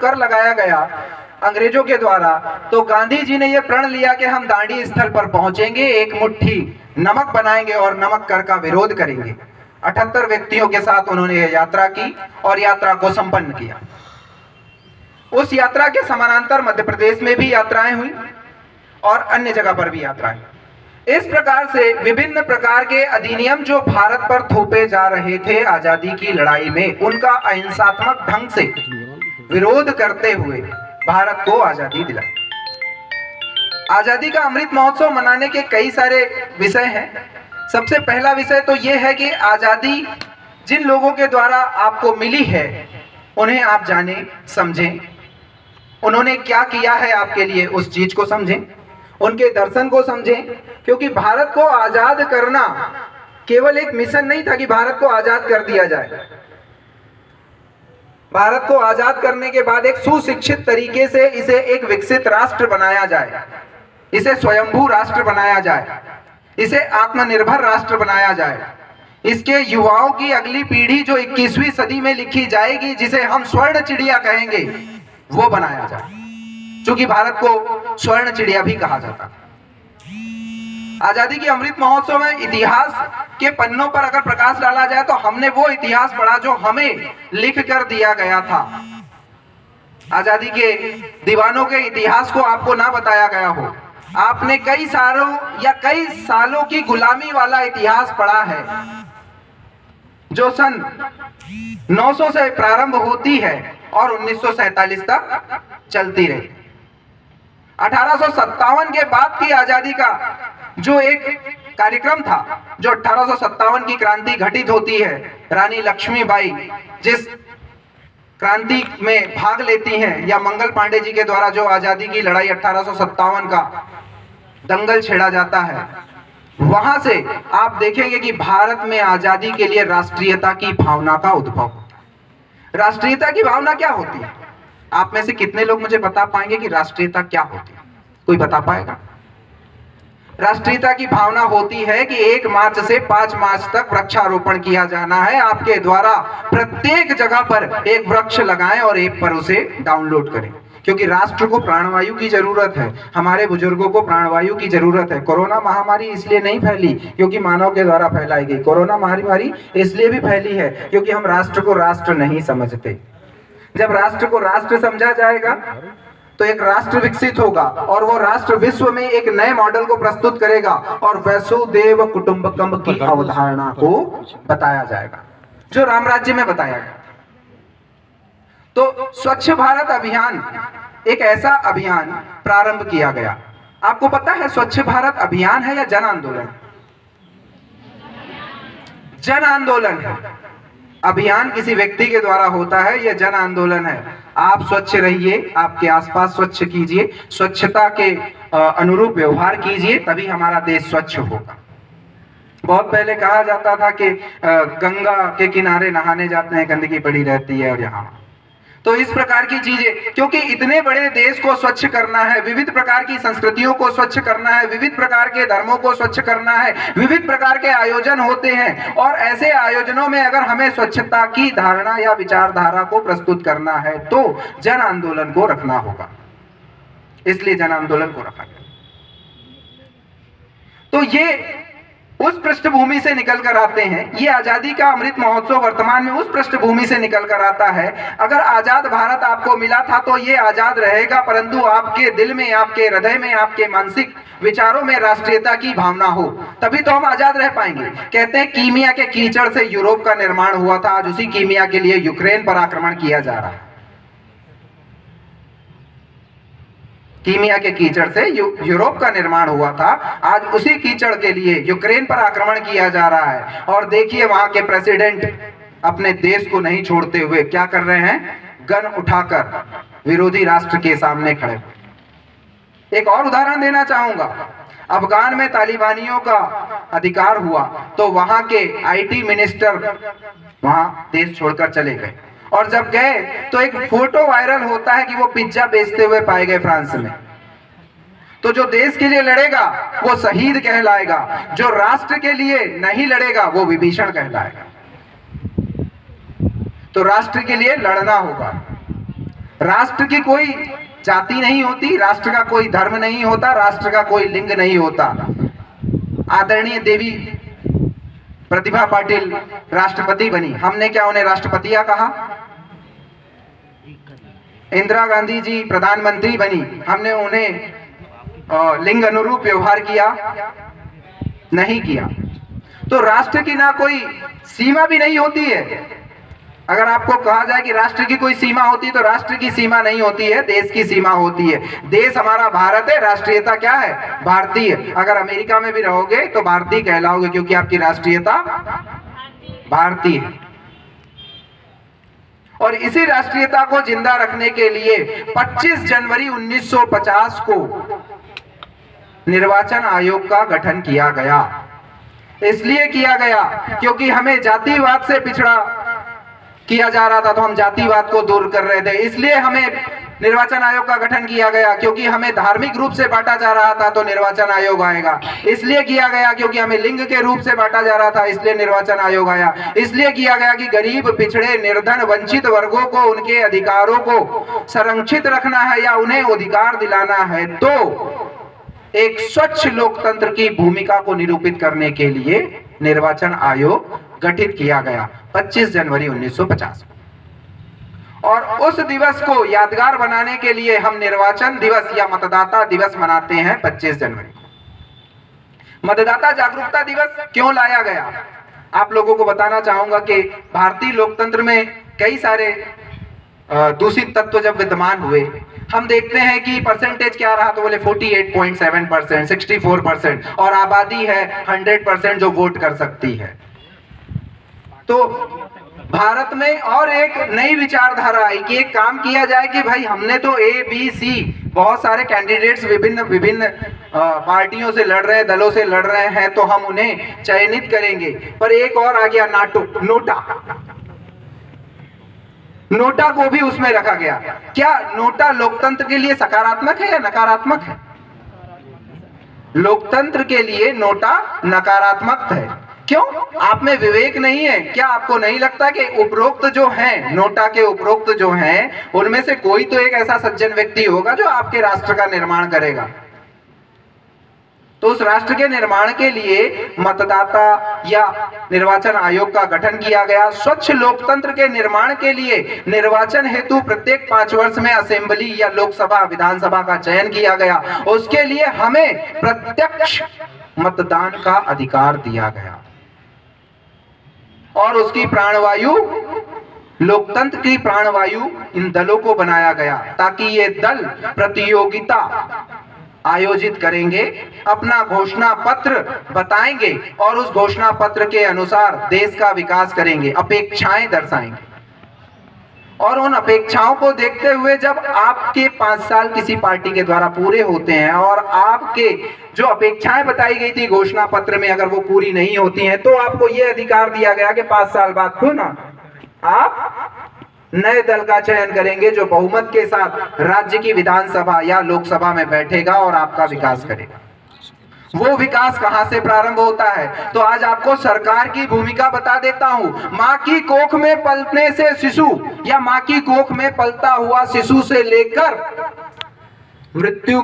कर लगाया गया अंग्रेजों के द्वारा, तो गांधी जी ने यह प्रण लिया कि हम दांडी स्थल पर पहुंचेंगे, एक मुट्ठी नमक बनाएंगे और नमक कर का विरोध करेंगे। 78 व्यक्तियों के साथ उन्होंने यह यात्रा की और यात्रा को संपन्न किया। उस यात्रा के समानांतर मध्य प्रदेश में भी यात्राएं हुई और अन्य जगह पर भी यात्राएं। इस प्रकार से विभिन्न प्रकार के अधिनियम जो भारत पर थोपे जा रहे थे आजादी की लड़ाई में, उनका अहिंसात्मक ढंग से विरोध करते हुए भारत को आजादी दिलाई। आजादी का अमृत महोत्सव मनाने के कई सारे विषय हैं। सबसे पहला विषय तो यह है कि आजादी जिन लोगों के द्वारा आपको मिली है उन्हें आप जानें, समझें, उन्होंने क्या किया है आपके लिए उस चीज को समझें, उनके दर्शन को समझें। क्योंकि भारत को आजाद करना केवल एक मिशन नहीं था कि भारत को आजाद कर दिया जाए। भारत को आजाद करने के बाद एक सुशिक्षित तरीके से इसे एक विकसित राष्ट्र बनाया जाए, इसे स्वयंभू राष्ट्र बनाया जाए, इसे आत्मनिर्भर राष्ट्र बनाया जाए, इसके युवाओं की अगली पीढ़ी जो 21वीं सदी में लिखी जाएगी, जिसे हम स्वर्ण चिड़िया कहेंगे, वो बनाया जाए। क्योंकि भारत को स्वर्ण चिड़िया भी कहा जाता है। आजादी के अमृत महोत्सव में इतिहास के पन्नों पर अगर प्रकाश डाला जाए तो हमने वो इतिहास पढ़ा जो हमें लिख कर दिया गया था। आजादी के दीवानों के इतिहास को आपको ना बताया गया हो। आपने कई सालों की गुलामी वाला इतिहास पढ़ा है जो सन 900 से प्रारंभ होती है और 1947 तक चलती रही। 1857 के बाद की आजादी का जो एक कार्यक्रम था, जो 1857 की क्रांति घटित होती है, रानी लक्ष्मीबाई जिस क्रांति में भाग लेती हैं, या मंगल पांडे जी के द्वारा जो आजादी की लड़ाई 1857 का दंगल छेड़ा जाता है, वहां से आप देखेंगे कि भारत में आजादी के लिए राष्ट्रीयता की भावना का उद्भव होता है। राष्ट्रीयता की भावना क्या होती है? आप में से कितने लोग मुझे बता पाएंगे कि राष्ट्रीयता क्या होती है? कोई बता पाएगा? राष्ट्रीयता की भावना होती है कि 1 मार्च से 5 मार्च तक वृक्षारोपण किया जाना है। आपके द्वारा प्रत्येक जगह पर एक वृक्ष लगाएं और ऐप पर उसे डाउनलोड करें, क्योंकि राष्ट्र को प्राणवायु की जरूरत है, हमारे बुजुर्गों को प्राणवायु की जरूरत है। कोरोना महामारी इसलिए नहीं फैली क्योंकि मानव के द्वारा फैलाई गई। कोरोना महामारी इसलिए भी फैली है क्योंकि हम राष्ट्र को राष्ट्र नहीं समझते। जब राष्ट्र को राष्ट्र समझा जाएगा तो एक राष्ट्र विकसित होगा और वो राष्ट्र विश्व में एक नए मॉडल को प्रस्तुत करेगा और वसुदेव कुटुंबकम की अवधारणा को बताया जाएगा, जो राम राज्य में बताया गया। तो स्वच्छ भारत अभियान एक ऐसा अभियान प्रारंभ किया गया। आपको पता है स्वच्छ भारत अभियान है या जन आंदोलन? जन आंदोलन है। अभियान किसी व्यक्ति के द्वारा होता है, यह जन आंदोलन है। आप स्वच्छ रहिए, आपके आसपास स्वच्छ कीजिए, स्वच्छता के अनुरूप व्यवहार कीजिए, तभी हमारा देश स्वच्छ होगा। बहुत पहले कहा जाता था कि गंगा के किनारे नहाने जाते हैं, गंदगी पड़ी रहती है, और यहाँ तो इस प्रकार की चीजें, क्योंकि इतने बड़े देश को स्वच्छ करना है, विविध प्रकार की संस्कृतियों को स्वच्छ करना है, विविध प्रकार के धर्मों को स्वच्छ करना है, विविध प्रकार के आयोजन होते हैं, और ऐसे आयोजनों में अगर हमें स्वच्छता की धारणा या विचारधारा को प्रस्तुत करना है तो जन आंदोलन को रखना होगा। इसलिए जन आंदोलन को रखा गया। तो ये उस पृष्ठभूमि से निकल कर आते हैं। ये आजादी का अमृत महोत्सव वर्तमान में उस पृष्ठभूमि से निकल कर आता है। अगर आजाद भारत आपको मिला था तो ये आजाद रहेगा, परंतु आपके दिल में, आपके हृदय में, आपके मानसिक विचारों में राष्ट्रीयता की भावना हो, तभी तो हम आजाद रह पाएंगे। कहते हैं कीमिया के कीचड़ से यूरोप का निर्माण हुआ था, आज उसी कीमिया के लिए यूक्रेन पर आक्रमण किया जा रहा है। कीमिया के कीचड़ से यूरोप का निर्माण हुआ था, आज उसी कीचड़ के लिए यूक्रेन पर आक्रमण किया जा रहा है। और देखिए वहां के प्रेसिडेंट अपने देश को नहीं छोड़ते हुए क्या कर रहे हैं? गन उठाकर विरोधी राष्ट्र के सामने खड़े। एक और उदाहरण देना चाहूंगा। अफगान में तालिबानियों का अधिकार हुआ तो वहां के आईटी मिनिस्टर वहां देश छोड़कर चले गए, और जब गए तो एक फोटो वायरल होता है कि वो पिज्जा बेचते हुए पाए गए फ्रांस में। तो जो देश के लिए लड़ेगा वो शहीद कहलाएगा, जो राष्ट्र के लिए नहीं लड़ेगा वो विभीषण कहलाएगा। तो राष्ट्र के लिए लड़ना होगा। राष्ट्र की कोई जाति नहीं होती, राष्ट्र का कोई धर्म नहीं होता, राष्ट्र का कोई लिंग नहीं होता। आदरणीय देवी प्रतिभा पाटिल राष्ट्रपति बनी, हमने क्या उन्हें राष्ट्रपतिया कहा? इंदिरा गांधी जी प्रधानमंत्री बनी, हमने उन्हें लिंग अनुरूप व्यवहार किया? नहीं किया। तो राष्ट्र की ना कोई सीमा भी नहीं होती है। अगर आपको कहा जाए कि राष्ट्र की कोई सीमा होती है, तो राष्ट्र की सीमा नहीं होती है, देश की सीमा होती है। देश हमारा भारत है, राष्ट्रीयता क्या है? भारतीय। अगर अमेरिका में भी रहोगे तो भारतीय कहलाओगे, क्योंकि आपकी राष्ट्रीयता भारतीय है। और इसी राष्ट्रीयता को जिंदा रखने के लिए 25 जनवरी 1950 को निर्वाचन आयोग का गठन किया गया। इसलिए किया गया क्योंकि हमें जातिवाद से पिछड़ा किया जा रहा था, तो हम जातिवाद को दूर कर रहे थे। इसलिए हमें निर्वाचन आयोग का गठन किया गया, क्योंकि हमें धार्मिक रूप से बांटा जा रहा था, तो निर्वाचन आयोग आएगा। इसलिए किया गया क्योंकि हमें लिंग के रूप से बांटा जा रहा था, इसलिए निर्वाचन आयोग आया। इसलिए किया गया कि गरीब, पिछड़े, निर्धन, वंचित वर्गों को उनके अधिकारों को संरक्षित रखना है या उन्हें अधिकार दिलाना है, तो एक स्वच्छ लोकतंत्र की भूमिका को निरूपित करने के लिए निर्वाचन आयोग गठित किया गया 25 जनवरी 1950। और उस दिवस को यादगार बनाने के लिए हम निर्वाचन दिवस या मतदाता दिवस मनाते हैं 25 जनवरी। मतदाता जागरूकता दिवस क्यों लाया गया, आप लोगों को बताना चाहूंगा कि भारतीय लोकतंत्र में कई सारे दूषित तत्व जब विद्यमान हुए, हम देखते हैं कि परसेंटेज क्या रहा, तो बोले 48.7%, 64%, और आबादी है 100% जो वोट कर सकती है। तो भारत में और एक नई विचारधारा आई कि एक काम किया जाए कि भाई हमने तो ABC बहुत सारे कैंडिडेट्स विभिन्न पार्टियों से लड़ रहे हैं, दलों से लड़ रहे हैं, तो हम उन्हें चयनित करेंगे। पर एक और आ गया, नोटा को भी उसमें रखा गया। क्या नोटा लोकतंत्र के लिए सकारात्मक है या नकारात्मक है? लोकतंत्र के लिए नोटा नकारात्मक है। क्यों? आप में विवेक नहीं है क्या? आपको नहीं लगता कि उपरोक्त जो हैं, नोटा के उपरोक्त जो हैं, उनमें से कोई तो एक ऐसा सज्जन व्यक्ति होगा जो आपके राष्ट्र का निर्माण करेगा? तो उस राष्ट्र के निर्माण के लिए मतदाता या निर्वाचन आयोग का गठन किया गया। स्वच्छ लोकतंत्र के निर्माण के लिए निर्वाचन हेतु प्रत्येक 5 वर्ष में असेंबली या लोकसभा, विधानसभा का चयन किया गया। उसके लिए हमें प्रत्यक्ष मतदान का अधिकार दिया गया और उसकी प्राणवायु, लोकतंत्र की प्राणवायु इन दलों को बनाया गया, ताकि ये दल प्रतियोगिता आयोजित करेंगे, अपना घोषणा पत्र बताएंगे और उस घोषणा पत्र के अनुसार देश का विकास करेंगे, अपेक्षाएं दर्शाएंगे। और उन अपेक्षाओं को देखते हुए जब आपके 5 साल किसी पार्टी के द्वारा पूरे होते हैं और आपके जो अपेक्षाएं बताई गई थी घोषणा पत्र में अगर वो पूरी नहीं होती हैं, तो आपको ये अधिकार दिया गया कि 5 साल बाद क्यों ना आप नए दल का चयन करेंगे जो बहुमत के साथ राज्य की विधानसभा या लोकसभा में बैठेगा और आपका विकास करेगा। वो विकास कहां से प्रारंभ होता है? तो आज आपको सरकार की भूमिका बता देता हूं। मां की कोख में पलने से शिशु या मां की कोख में पलता हुआ शिशु से लेकर मृत्यु